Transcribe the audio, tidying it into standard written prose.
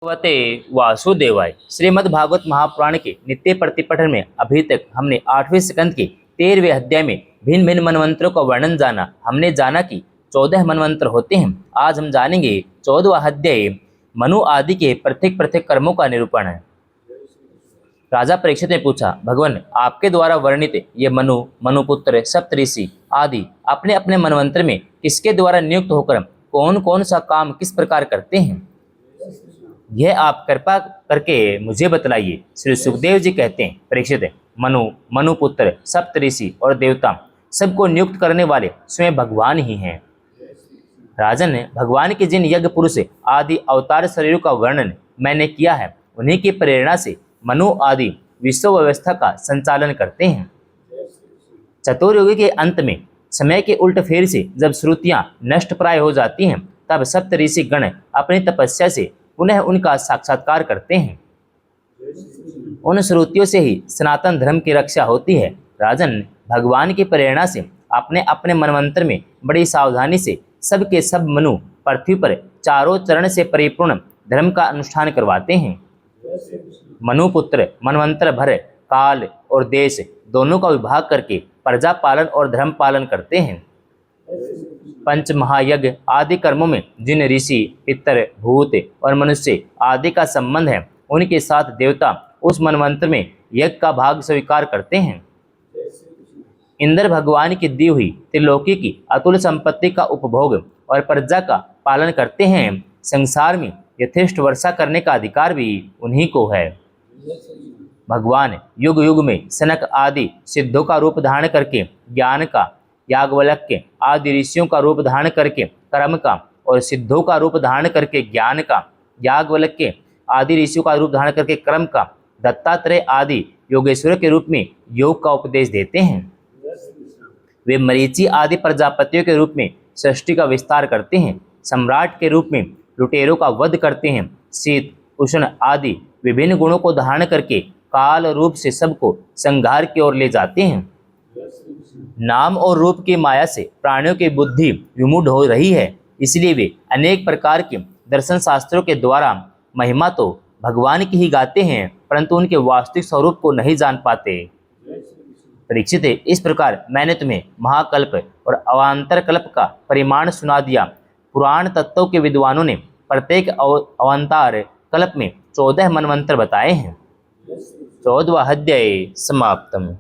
भगवते वासुदेवाय। श्रीमद् भागवत महापुराण के नित्य प्रतिपठन में अभी तक हमने 8वें स्कंद के 13वें अध्याय में भिन्न भिन्न मनवंतरों का वर्णन जाना। हमने जाना कि 14 मनवंतर होते हैं। आज हम जानेंगे 14वां अध्याय मनु आदि के प्रत्येक प्रत्येक कर्मों का निरूपण है। राजा परीक्षित ने पूछा, भगवान आपके द्वारा वर्णित ये मनु, मनुपुत्र, सप्तऋषि आदि अपने अपने मनवंतर में किसके द्वारा नियुक्त होकर कौन कौन सा काम किस प्रकार करते हैं, यह आप कृपा करके मुझे बतलाइए। श्री सुखदेव जी कहते हैं, परीक्षित मनु, मनुपुत्र, सप्तऋषि और देवता सबको नियुक्त करने वाले स्वयं भगवान ही हैं। राजन, भगवान के जिन यज्ञ पुरुष आदि अवतार शरीरों का वर्णन मैंने किया है, उन्हीं की प्रेरणा से मनु आदि विश्व व्यवस्था का संचालन करते हैं। चतुर्युगी के अंत में समय के उल्ट फेर से जब श्रुतियां नष्ट प्राय हो जाती हैं, तब सप्तऋषि गण अपनी तपस्या से पुनः उनका साक्षात्कार करते हैं। उन श्रुतियों से ही सनातन धर्म की रक्षा होती है। राजन, भगवान की प्रेरणा से अपने अपने मनवंतर में बड़ी सावधानी से सबके सब मनु पृथ्वी पर चारों चरण से परिपूर्ण धर्म का अनुष्ठान करवाते हैं। मनुपुत्र मनवंतर भर काल और देश दोनों का विभाग करके प्रजा पालन और धर्म पालन करते हैं। पंच महायज्ञ आदि कर्मों में जिन ऋषि, पितर, भूत और मनुष्य आदि का संबंध है, उनके साथ देवता उस मनवंतर में यज्ञ का भाग स्वीकार करते हैं। इंद्र भगवान की दी हुई त्रिलोकी की अतुल संपत्ति का उपभोग और प्रजा का पालन करते हैं। संसार में यथेष्ट वर्षा करने का अधिकार भी उन्हीं को है। भगवान युग युग में सनक आदि सिद्धों का रूप धारण करके ज्ञान का, याज्ञवल्क्य आदि ऋषियों का रूप धारण करके कर्म का और सिद्धों का रूप धारण करके ज्ञान का, याज्ञवल्क्य आदि ऋषियों का रूप धारण करके कर्म का, दत्तात्रेय आदि योगेश्वर के रूप में योग का उपदेश देते हैं। वे मरीचि आदि प्रजापतियों के रूप में सृष्टि का विस्तार करते हैं। सम्राट के रूप में लुटेरों का वध करते हैं। शीत, उष्ण आदि विभिन्न गुणों को धारण करके काल रूप से सबको संहार की ओर ले जाते हैं। नाम और रूप की माया से प्राणियों की बुद्धि विमूढ़ हो रही है, इसलिए वे अनेक प्रकार के दर्शन शास्त्रों के द्वारा महिमा तो भगवान की ही गाते हैं, परंतु उनके वास्तविक स्वरूप को नहीं जान पाते। परीक्षित, इस प्रकार मैंने तुम्हें महाकल्प और अवान्तर कल्प का परिमाण सुना दिया। पुराण तत्वों के विद्वानों ने प्रत्येक अवतार कल्प में 14 मनवंतर बताए हैं। 14वां अध्याय समाप्तम।